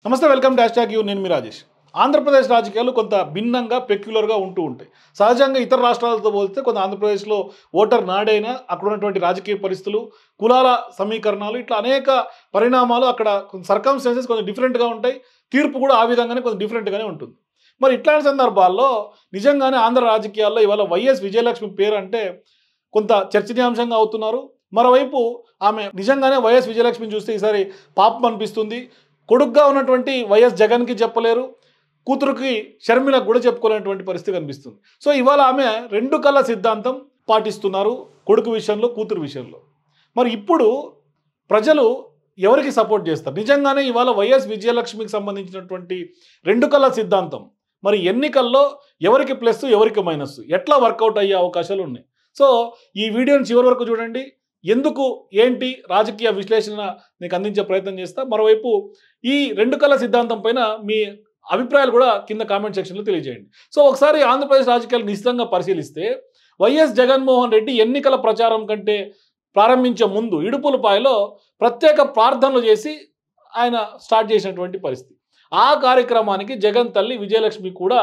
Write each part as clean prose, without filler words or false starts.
నమస్తే welcome dash tag you నేను మీ రాజేష్. ఆంధ్రప్రదేశ్ రాజకీయాలు కొంత భిన్నంగా పెక్యులర్గా ఉంటూ ఉంటాయి. సహజంగా ఇతర రాష్ట్రాలతో పోలిస్తే కొంత ఆంధ్రప్రదేశ్లో ఓటర్ నాడైనా అక్కడ ఉన్నటువంటి రాజకీయ పరిస్థితులు, కులాల సమీకరణాలు ఇట్లా అనేక పరిణామాలు అక్కడ సర్కమ్స్టాన్సెస్ కొంచెం డిఫరెంట్గా ఉంటాయి. తీర్పు కూడా ఆ విధంగానే కొంచెం డిఫరెంట్గానే ఉంటుంది. మరి ఇట్లాంటి సందర్భాల్లో నిజంగానే ఆంధ్ర రాజకీయాల్లో ఇవాళ వైఎస్ విజయలక్ష్మి పేరు అంటే కొంత చర్చనీయాంశంగా అవుతున్నారు. మరోవైపు ఆమె నిజంగానే వైఎస్ విజయలక్ష్మిని చూస్తే ఈసారి పాపం అనిపిస్తుంది. కొడుగ్గా ఉన్నటువంటి వైఎస్ జగన్కి చెప్పలేరు, కూతురుకి షర్మిలకు కూడా చెప్పుకోలేనటువంటి పరిస్థితి కనిపిస్తుంది. సో ఇవాళ ఆమె రెండు కళ్ళ సిద్ధాంతం పాటిస్తున్నారు కొడుకు విషయంలో, కూతురు విషయంలో. మరి ఇప్పుడు ప్రజలు ఎవరికి సపోర్ట్ చేస్తారు? నిజంగానే ఇవాళ వైఎస్ విజయలక్ష్మికి సంబంధించినటువంటి రెండు కళ్ళ సిద్ధాంతం మరి ఎన్నికల్లో ఎవరికి ప్లస్ ఎవరికి మైనస్ ఎట్లా వర్కౌట్ అయ్యే అవకాశాలు ఉన్నాయి? సో ఈ వీడియోని చివరి వరకు చూడండి. ఎందుకు ఏంటి రాజకీయ విశ్లేషణ నీకు అందించే ప్రయత్నం చేస్తా. మరోవైపు ఈ రెండు కళ్ళ సిద్ధాంతం పైన మీ అభిప్రాయాలు కూడా కింద కామెంట్ సెక్షన్లో తెలియజేయండి. సో ఒకసారి ఆంధ్రప్రదేశ్ రాజకీయాలు నిశ్చితంగా పరిశీలిస్తే వైఎస్ జగన్మోహన్ రెడ్డి ఎన్నికల ప్రచారం కంటే ప్రారంభించే ముందు ఇడుపులపాయలో ప్రత్యేక ప్రార్థనలు చేసి ఆయన స్టార్ట్ చేసినటువంటి పరిస్థితి. ఆ కార్యక్రమానికి జగన్ తల్లి విజయలక్ష్మి కూడా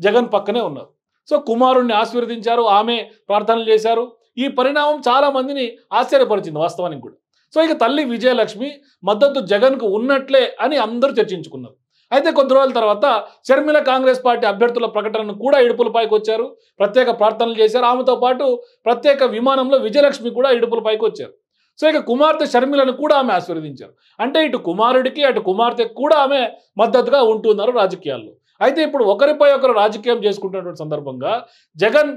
జగన్ పక్కనే ఉన్నారు. సో కుమారుణ్ణి ఆశీర్వదించారు, ఆమె ప్రార్థనలు చేశారు. ఈ పరిణామం చాలా మందిని ఆశ్చర్యపరిచింది వాస్తవానికి కూడా. సో ఇక తల్లి విజయలక్ష్మి మద్దతు జగన్కు ఉన్నట్లే అని అందరూ చర్చించుకున్నారు. అయితే కొద్ది రోజుల తర్వాత షర్మిల కాంగ్రెస్ పార్టీ అభ్యర్థుల ప్రకటనను కూడా ఇడుపులపైకి వచ్చారు, ప్రత్యేక ప్రార్థనలు చేశారు. ఆమెతో పాటు ప్రత్యేక విమానంలో విజయలక్ష్మి కూడా ఇడుపులపైకి వచ్చారు. సో ఇక కుమార్తె షర్మిలను కూడా ఆమె ఆశీర్వదించారు. అంటే ఇటు కుమారుడికి అటు కుమార్తెకు కూడా ఆమె మద్దతుగా ఉంటున్నారు రాజకీయాల్లో. అయితే ఇప్పుడు ఒకరిపై ఒకరు రాజకీయం చేసుకుంటున్నటువంటి సందర్భంగా జగన్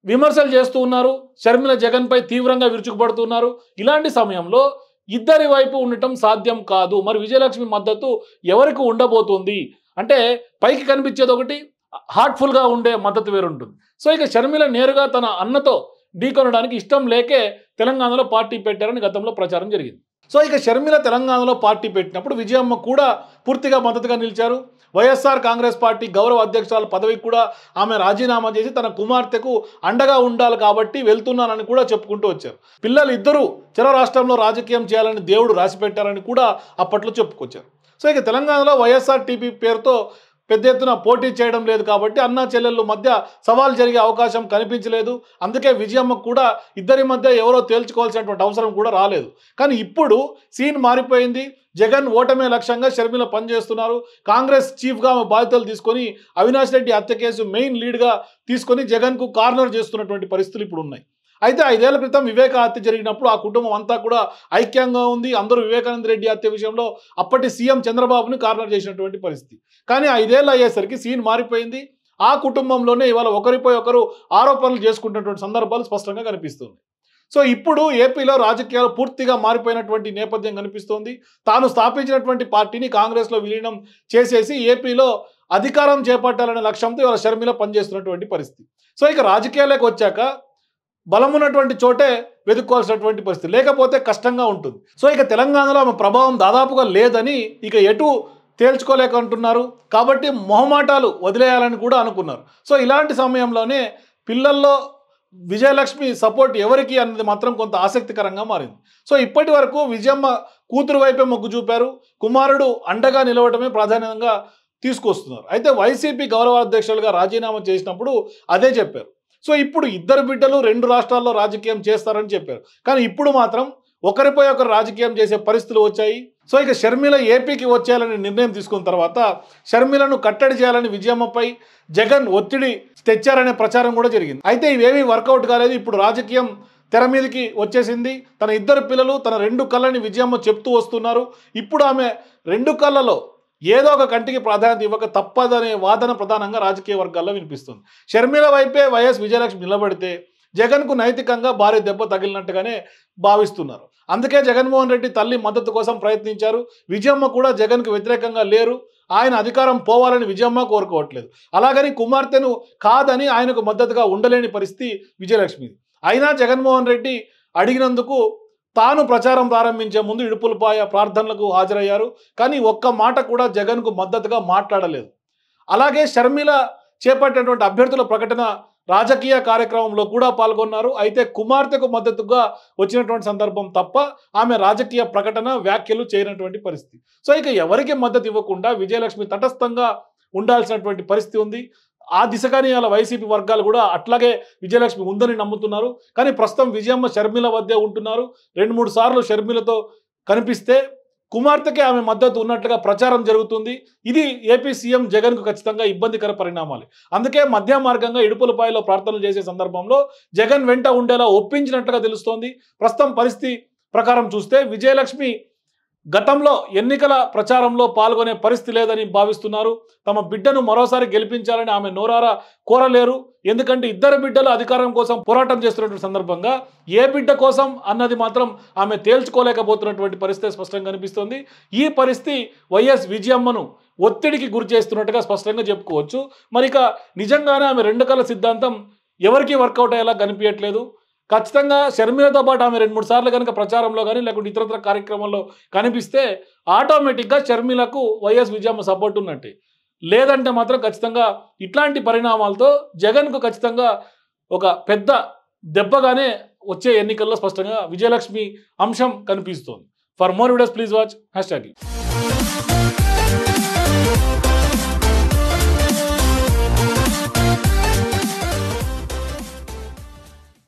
విమర్శలు చేస్తూ ఉన్నారు, షర్మిల జగన్పై తీవ్రంగా విరుచుకుపడుతున్నారు. ఇలాంటి సమయంలో ఇద్దరి వైపు ఉండటం సాధ్యం కాదు. మరి విజయలక్ష్మి మద్దతు ఎవరికి ఉండబోతుంది అంటే పైకి కనిపించేది ఒకటి, హార్ట్ఫుల్గా ఉండే మద్దతు వేరుంటుంది. సో ఇక షర్మిల నేరుగా తన అన్నతో ఢీకొనడానికి ఇష్టం లేకే తెలంగాణలో పార్టీ పెట్టారని గతంలో ప్రచారం జరిగింది. సో ఇక షర్మిల తెలంగాణలో పార్టీ పెట్టినప్పుడు విజయమ్మ కూడా పూర్తిగా మద్దతుగా నిలిచారు. వైఎస్ఆర్ కాంగ్రెస్ పార్టీ గౌరవ అధ్యక్షురాల పదవికి కూడా ఆమె రాజీనామా చేసి తన కుమార్తెకు అండగా ఉండాలి కాబట్టి వెళ్తున్నానని కూడా చెప్పుకుంటూ వచ్చారు. పిల్లలు ఇద్దరూ చెర రాష్ట్రంలో రాజకీయం చేయాలని దేవుడు రాసిపెట్టారని కూడా అప్పట్లో చెప్పుకొచ్చారు. సో ఇక తెలంగాణలో వైఎస్ఆర్టీపీ పేరుతో పెద్ద ఎత్తున పోటీ చేయడం లేదు కాబట్టి అన్నా చెల్లెళ్ళు మధ్య సవాల్ జరిగే అవకాశం కనిపించలేదు. అందుకే విజయమ్మకు కూడా ఇద్దరి మధ్య ఎవరో తేల్చుకోవాల్సినటువంటి అవసరం కూడా రాలేదు. కానీ ఇప్పుడు సీన్ మారిపోయింది. జగన్ ఓటమే లక్ష్యంగా షర్మిల పనిచేస్తున్నారు. కాంగ్రెస్ చీఫ్గా బాధ్యతలు తీసుకొని అవినాష్ రెడ్డి హత్య కేసు మెయిన్ లీడ్గా తీసుకొని జగన్కు కార్నర్ చేస్తున్నటువంటి పరిస్థితులు ఇప్పుడు ఉన్నాయి. అయితే 5 ఏళ్ల క్రితం వివేక హత్య జరిగినప్పుడు ఆ కుటుంబం అంతా కూడా ఐక్యంగా ఉంది. అందరూ వివేకానంద రెడ్డి హత్య విషయంలో అప్పటి సీఎం చంద్రబాబుని కార్నర్ చేసినటువంటి పరిస్థితి. కానీ 5 ఏళ్ళు అయ్యేసరికి సీన్ మారిపోయింది. ఆ కుటుంబంలోనే ఇవాళ ఒకరిపై ఒకరు ఆరోపణలు చేసుకుంటున్నటువంటి సందర్భాలు స్పష్టంగా కనిపిస్తుంది. సో ఇప్పుడు ఏపీలో రాజకీయాలు పూర్తిగా మారిపోయినటువంటి నేపథ్యం కనిపిస్తోంది. తాను స్థాపించినటువంటి పార్టీని కాంగ్రెస్లో విలీనం చేసేసి ఏపీలో అధికారం చేపట్టాలనే లక్ష్యంతో ఇవాళ షర్మిల పనిచేస్తున్నటువంటి పరిస్థితి. సో ఇక రాజకీయాలకు వచ్చాక బలం ఉన్నటువంటి చోటే వెతుక్కోవాల్సినటువంటి పరిస్థితి, లేకపోతే కష్టంగా ఉంటుంది. సో ఇక తెలంగాణలో ఆమె ప్రభావం దాదాపుగా లేదని ఇక ఎటు తేల్చుకోలేక అంటున్నారు. కాబట్టి మొహమాటాలు వదిలేయాలని కూడా అనుకున్నారు. సో ఇలాంటి సమయంలోనే పిల్లల్లో విజయలక్ష్మి సపోర్ట్ ఎవరికి అన్నది మాత్రం కొంత ఆసక్తికరంగా మారింది. సో ఇప్పటి వరకు విజయమ్మ కూతురు వైపే మొగ్గు చూపారు, కుమారుడు అండగా నిలవడమే ప్రాధాన్యంగా తీసుకొస్తున్నారు. అయితే వైసీపీ గౌరవ అధ్యక్షులుగా రాజీనామా చేసినప్పుడు అదే చెప్పారు. సో ఇప్పుడు ఇద్దరు బిడ్డలు 2 రాష్ట్రాల్లో రాజకీయం చేస్తారని చెప్పారు. కానీ ఇప్పుడు మాత్రం ఒకరిపై ఒకరు రాజకీయం చేసే పరిస్థితులు వచ్చాయి. సో ఇక షర్మిల ఏపీకి వచ్చేయాలని నిర్ణయం తీసుకున్న తర్వాత షర్మిలను కట్టడి చేయాలని విజయమ్మపై జగన్ ఒత్తిడి తెచ్చారనే ప్రచారం కూడా జరిగింది. అయితే ఇవేమీ వర్కౌట్ కాలేదు. ఇప్పుడు రాజకీయం తెర మీదకి వచ్చేసింది. తన ఇద్దరు పిల్లలు తన 2 కళ్ళని విజయమ్మ చెప్తూ వస్తున్నారు. ఇప్పుడు ఆమె 2 కళ్ళలో ఏదో ఒక కంటికి ప్రాధాన్యత ఇవ్వక తప్పదనే వాదన ప్రధానంగా రాజకీయ వర్గాల్లో వినిపిస్తుంది. షర్మిల వైపే వైఎస్ విజయలక్ష్మి నిలబడితే జగన్కు నైతికంగా భారీ దెబ్బ తగిలినట్టుగానే భావిస్తున్నారు. అందుకే జగన్మోహన్ రెడ్డి తల్లి మద్దతు కోసం ప్రయత్నించారు. విజయమ్మ కూడా జగన్కు వ్యతిరేకంగా లేరు. ఆయన అధికారం పోవాలని విజయమ్మ కోరుకోవట్లేదు. అలాగని కుమార్తెను కాదని ఆయనకు మద్దతుగా ఉండలేని పరిస్థితి విజయలక్ష్మిది. అయినా జగన్మోహన్ రెడ్డి అడిగినందుకు తాను ప్రచారం ప్రారంభించే ముందు ఇడుపులపాయ ప్రార్థనలకు హాజరయ్యారు. కానీ ఒక్క మాట కూడా జగన్కు మద్దతుగా మాట్లాడలేదు. అలాగే షర్మిల చేపట్టినటువంటి అభ్యర్థుల ప్రకటన రాజకీయ కార్యక్రమంలో కూడా పాల్గొన్నారు. అయితే కుమార్తెకు మద్దతుగా వచ్చినటువంటి సందర్భం తప్ప ఆమె రాజకీయ ప్రకటన వ్యాఖ్యలు చేయనటువంటి పరిస్థితి. సో ఇక ఎవరికి మద్దతు ఇవ్వకుండా విజయలక్ష్మి తటస్థంగా ఉండాల్సినటువంటి పరిస్థితి ఉంది. ఆ దిశగానే అలా వైసీపీ వర్గాలు కూడా అట్లాగే విజయలక్ష్మి ఉందని నమ్ముతున్నారు. కానీ ప్రస్తుతం విజయమ్మ షర్మిల వద్దే ఉంటున్నారు. 2-3 సార్లు షర్మిలతో కనిపిస్తే కుమార్తెకే ఆమె మద్దతు ఉన్నట్లుగా ప్రచారం జరుగుతుంది. ఇది ఏపీ సీఎం జగన్కు ఖచ్చితంగా ఇబ్బందికర పరిణామాలు. అందుకే మధ్య మార్గంగా ఇడుపులపాయలో ప్రార్థనలు చేసే సందర్భంలో జగన్ వెంట ఉండేలా ఒప్పించినట్లుగా తెలుస్తోంది. ప్రస్తుతం పరిస్థితి ప్రకారం చూస్తే విజయలక్ష్మి గతంలో ఎన్నికల ప్రచారంలో పాల్గొనే పరిస్థితి లేదని భావిస్తున్నారు. తమ బిడ్డను మరోసారి గెలిపించాలని ఆమె నోరారా కోరలేరు. ఎందుకంటే ఇద్దరు బిడ్డలు అధికారం కోసం పోరాటం చేస్తున్నటువంటి సందర్భంగా ఏ బిడ్డ కోసం అన్నది మాత్రం ఆమె తేల్చుకోలేకపోతున్నటువంటి పరిస్థితి స్పష్టంగా కనిపిస్తోంది. ఈ పరిస్థితి వైఎస్ విజయమ్మను ఒత్తిడికి గురి చేస్తున్నట్టుగా స్పష్టంగా చెప్పుకోవచ్చు. మరి ఇక నిజంగానే ఆమె 2 కళ్ళ సిద్ధాంతం ఎవరికి వర్కౌట్ అయ్యేలా కనిపించట్లేదు. ఖచ్చితంగా షర్మిలతో పాటు ఆమె 2-3 సార్లు కనుక ప్రచారంలో కానీ లేకుంటే ఇతరత్ర కార్యక్రమాల్లో కనిపిస్తే ఆటోమేటిక్గా షర్మిలకు వైఎస్ విజయమ్మ సపోర్ట్ ఉన్నట్టే. లేదంటే మాత్రం ఖచ్చితంగా ఇట్లాంటి పరిణామాలతో జగన్కు ఖచ్చితంగా ఒక పెద్ద దెబ్బగానే వచ్చే ఎన్నికల్లో స్పష్టంగా విజయలక్ష్మి అంశం కనిపిస్తోంది. For more videos please watch #.